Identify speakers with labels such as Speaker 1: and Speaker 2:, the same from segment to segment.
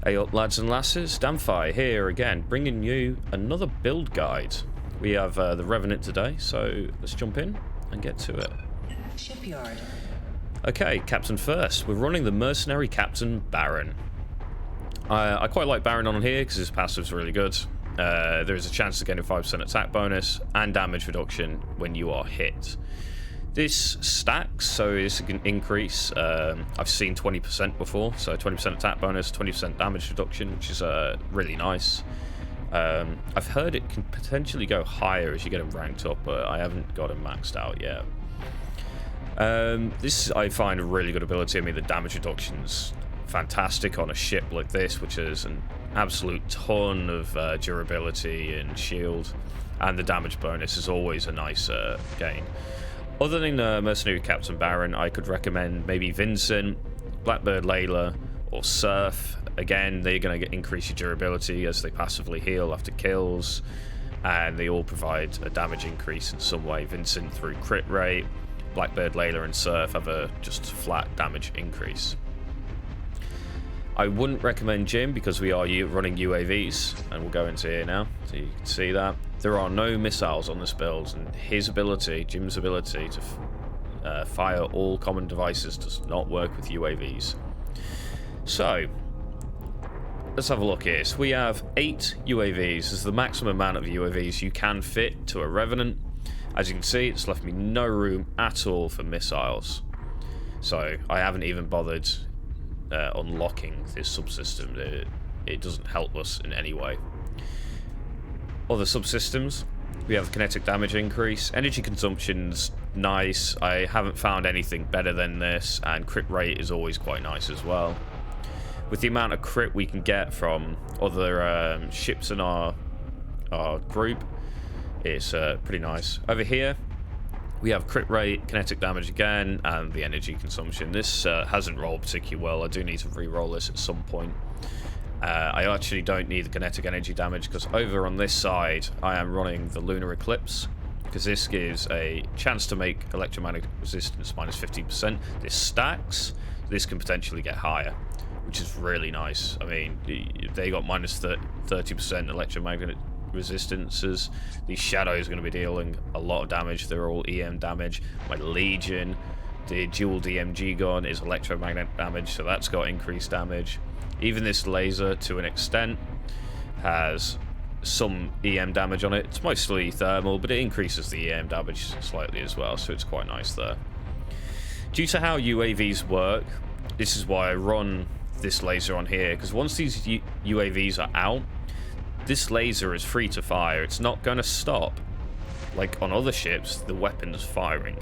Speaker 1: Hey up lads and lasses, Damfi here again, bringing you another build guide. We have the Revenant today, so let's jump in and get to it.
Speaker 2: Shipyard.
Speaker 1: Okay, Captain first. We're running the Mercenary Captain Baron. I quite like Baron on here because his passive's really good. There is a chance to gain a 5% attack bonus and damage reduction when you are hit. This stacks, so it's an increase. I've seen 20% before, so 20% attack bonus, 20% damage reduction, which is really nice. I've heard it can potentially go higher as you get them ranked up, but I haven't got them maxed out yet. This I find a really good ability. I mean, the damage reduction's fantastic on a ship like this, which is an absolute ton of durability and shield, and the damage bonus is always a nice gain. Other than Mercenary Captain Baron, I could recommend maybe Vincent, Blackbird Layla, or Surf. Again, they're going to increase your durability as they passively heal after kills, and they all provide a damage increase in some way. Vincent through crit rate, Blackbird Layla and Surf have a just flat damage increase. I wouldn't recommend Jim because we are running UAVs, and we'll go into here now so you can see that. There are no missiles on this build, and Jim's ability to fire all common devices does not work with UAVs. So, let's have a look here. So we have 8 UAVs. This is the maximum amount of UAVs you can fit to a Revenant. As you can see, it's left me no room at all for missiles. So, I haven't even bothered unlocking this subsystem. It doesn't help us in any way. Other subsystems, we have kinetic damage increase, energy consumption's nice. I haven't found anything better than this, and crit rate is always quite nice as well. With the amount of crit we can get from other ships in our group, it's pretty nice. Over here, we have crit rate, kinetic damage again, and the energy consumption. This hasn't rolled particularly well. I do need to re-roll this at some point. I actually don't need the kinetic energy damage because over on this side, I am running the Lunar Eclipse because this gives a chance to make electromagnetic resistance minus 15%. This stacks. This can potentially get higher, which is really nice. I mean, they got minus 30% electromagnetic resistances. These shadows are going to be dealing a lot of damage. They're all EM damage. My Legion, the dual DMG gun, is electromagnetic damage, so that's got increased damage. Even this laser, to an extent, has some EM damage on it. It's mostly thermal, but it increases the EM damage slightly as well, so it's quite nice there. Due to how UAVs work, this is why I run this laser on here, because once these UAVs are out, this laser is free to fire. It's not going to stop like on other ships the weapon's firing.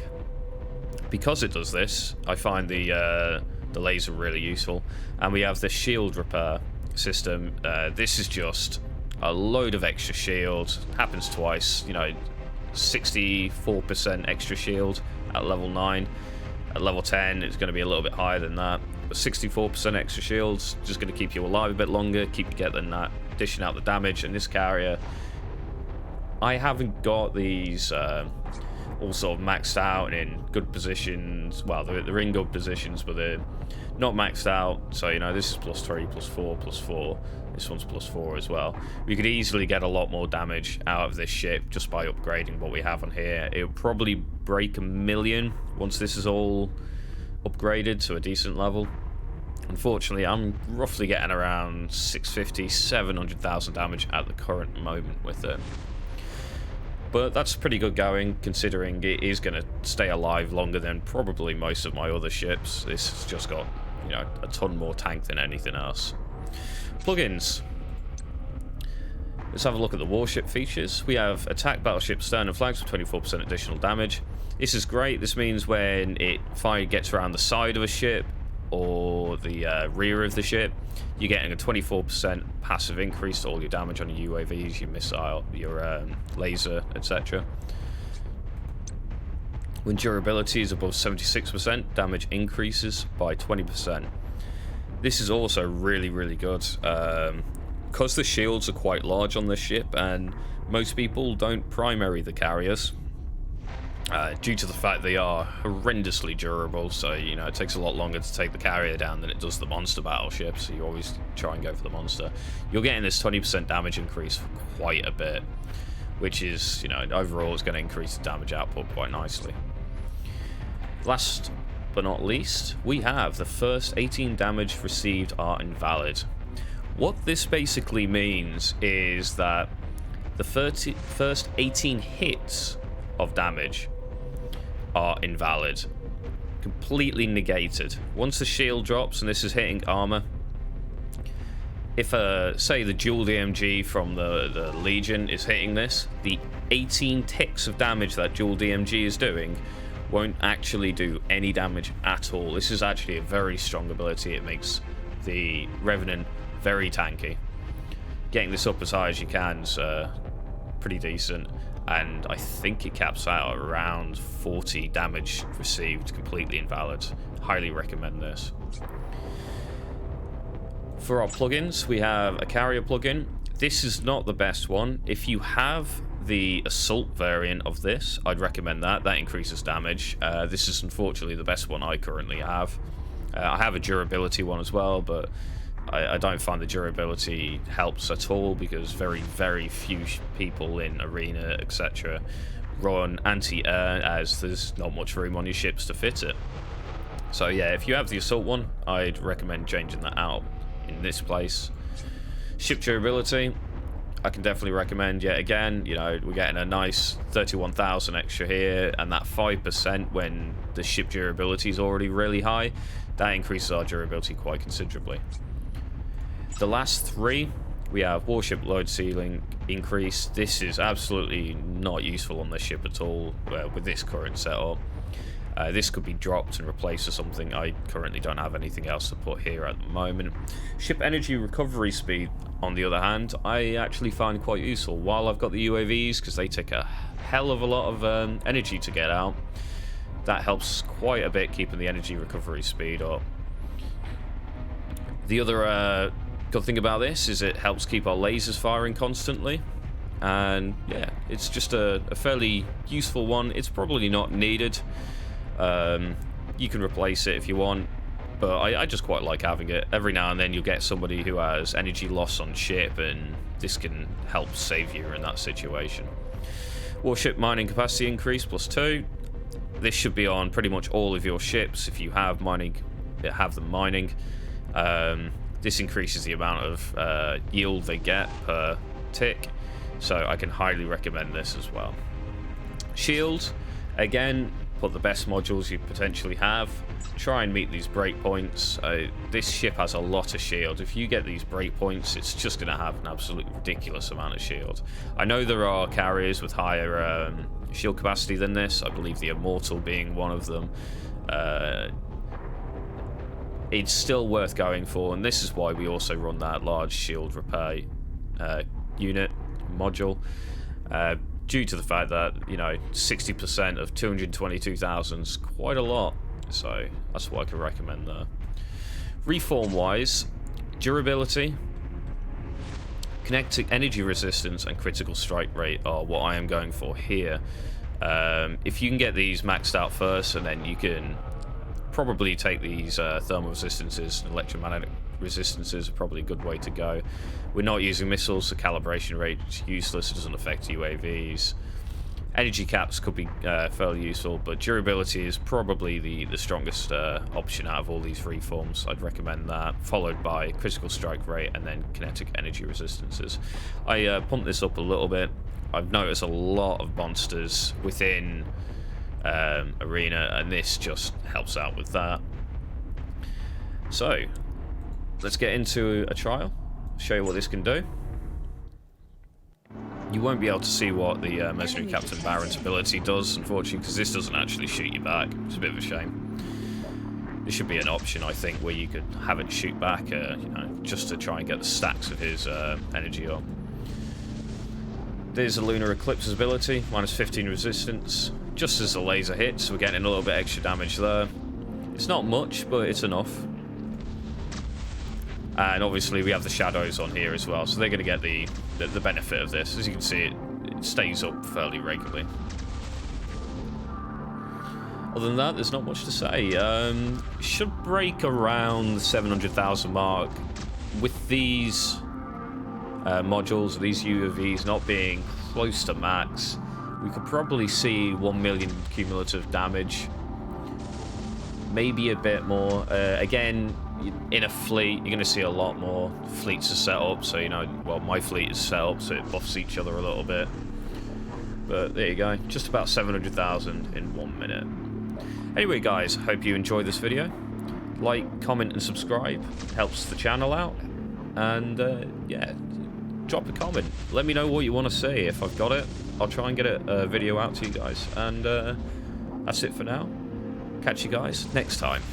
Speaker 1: Because it does this, I find the laser really useful. And we have the shield repair system. This is just a load of extra shield. Happens twice, you know, 64% extra shield at level 9. At level 10 it's going to be a little bit higher than that, but 64% extra shields just going to keep you alive a bit longer, keep you getting that, dishing out the damage. And this carrier, I haven't got these all sort of maxed out and in good positions. Well, they're in good positions, but they're not maxed out. So, you know, this is +3, +4, +4. This one's +4 as well. We could easily get a lot more damage out of this ship just by upgrading what we have on here. It would probably break 1 million once this is all upgraded to a decent level. Unfortunately, I'm roughly getting around 650, 700,000 damage at the current moment with it. But that's pretty good going, considering it is going to stay alive longer than probably most of my other ships. This has just got, you know, a ton more tank than anything else. Plugins. Let's have a look at the Warship features. We have attack battleship stern and flags with 24% additional damage. This is great. This means when fire gets around the side of a ship or the rear of the ship, you're getting a 24% passive increase to all your damage on your UAVs, your missile, your laser, etc. When durability is above 76%, damage increases by 20%. This is also really, really good. Because the shields are quite large on this ship, and most people don't primary the carriers, due to the fact they are horrendously durable, so, you know, it takes a lot longer to take the carrier down than it does the monster battleship, so you always try and go for the monster. You're getting this 20% damage increase for quite a bit, which is, you know, overall it's going to increase the damage output quite nicely. Last but not least, we have the first 18 damage received are invalid. What this basically means is that the first 18 hits of damage are invalid, completely negated. Once the shield drops, and this is hitting armor, if say the dual DMG from the Legion is hitting this, the 18 ticks of damage that dual DMG is doing won't actually do any damage at all. This is actually a very strong ability. It makes the Revenant very tanky. Getting this up as high as you can is pretty decent, and I think it caps out at around 40 damage received, completely invalid. Highly recommend this. For our plugins, we have a carrier plugin. This is not the best one. If you have the assault variant of this, I'd recommend that. That increases damage. This is unfortunately the best one I currently have. I have a durability one as well, but I don't find the durability helps at all, because very, very few people in Arena, etc. run anti-air, as there's not much room on your ships to fit it. So yeah, if you have the assault one, I'd recommend changing that out in this place. Ship durability, I can definitely recommend. Yet again, you know, we're getting a nice 31,000 extra here, and that 5% when the ship durability is already really high, that increases our durability quite considerably. The last three, we have Warship load ceiling increase. This is absolutely not useful on this ship at all with this current setup. This could be dropped and replaced with something. I currently don't have anything else to put here at the moment. Ship energy recovery speed, on the other hand, I actually find quite useful. While I've got the UAVs, because they take a hell of a lot of energy to get out, that helps quite a bit keeping the energy recovery speed up. The other good thing about this is it helps keep our lasers firing constantly, and yeah, it's just a fairly useful one. It's probably not needed. You can replace it if you want, but I just quite like having it. Every now and then you'll get somebody who has energy loss on ship, and this can help save you in that situation. Warship mining capacity increase +2. This should be on pretty much all of your ships if you have mining, have them mining. This increases the amount of yield they get per tick, so I can highly recommend this as well. Shield, again, put the best modules you potentially have. Try and meet these breakpoints. This ship has a lot of shield. If you get these breakpoints, it's just going to have an absolutely ridiculous amount of shield. I know there are carriers with higher shield capacity than this. I believe the Immortal being one of them. It's still worth going for, and this is why we also run that large shield repair unit module, due to the fact that, you know, 60% of 222,000 is quite a lot, so that's what I can recommend there. Reform wise, durability, kinetic energy resistance, and critical strike rate are what I am going for here. If you can get these maxed out first, and then you can probably take these thermal resistances and electromagnetic resistances, are probably a good way to go. We're not using missiles, so calibration rate is useless. It doesn't affect UAVs. Energy caps could be fairly useful, but durability is probably the strongest option out of all these reforms. I'd recommend that, followed by critical strike rate and then kinetic energy resistances. I pumped this up a little bit. I've noticed a lot of monsters within Arena, and this just helps out with that. So let's get into a trial, show you what this can do. You won't be able to see what the Mercenary Captain Baron's ability does, unfortunately, because this doesn't actually shoot you back. It's a bit of a shame. There should be an option, I think, where you could have it shoot back, you know, just to try and get the stacks of his energy up. There's a Lunar Eclipse's ability, -15 resistance. Just as the laser hits, we're getting a little bit extra damage there. It's not much, but it's enough. And obviously we have the shadows on here as well, so they're going to get the benefit of this. As you can see, it stays up fairly regularly. other than that, there's not much to say. Should break around the 700,000 mark with these modules, these UAVs not being close to max. We could probably see 1 million cumulative damage, maybe a bit more. Again, in a fleet, you're going to see a lot more. Fleets are set up, so you know, well, my fleet is set up, so it buffs each other a little bit. But there you go, just about 700,000 in 1 minute. Anyway, guys, hope you enjoyed this video. Like, comment, and subscribe helps the channel out. And yeah, drop a comment. Let me know what you want to see. If I've got it, I'll try and get a video out to you guys. And that's it for now. Catch you guys next time.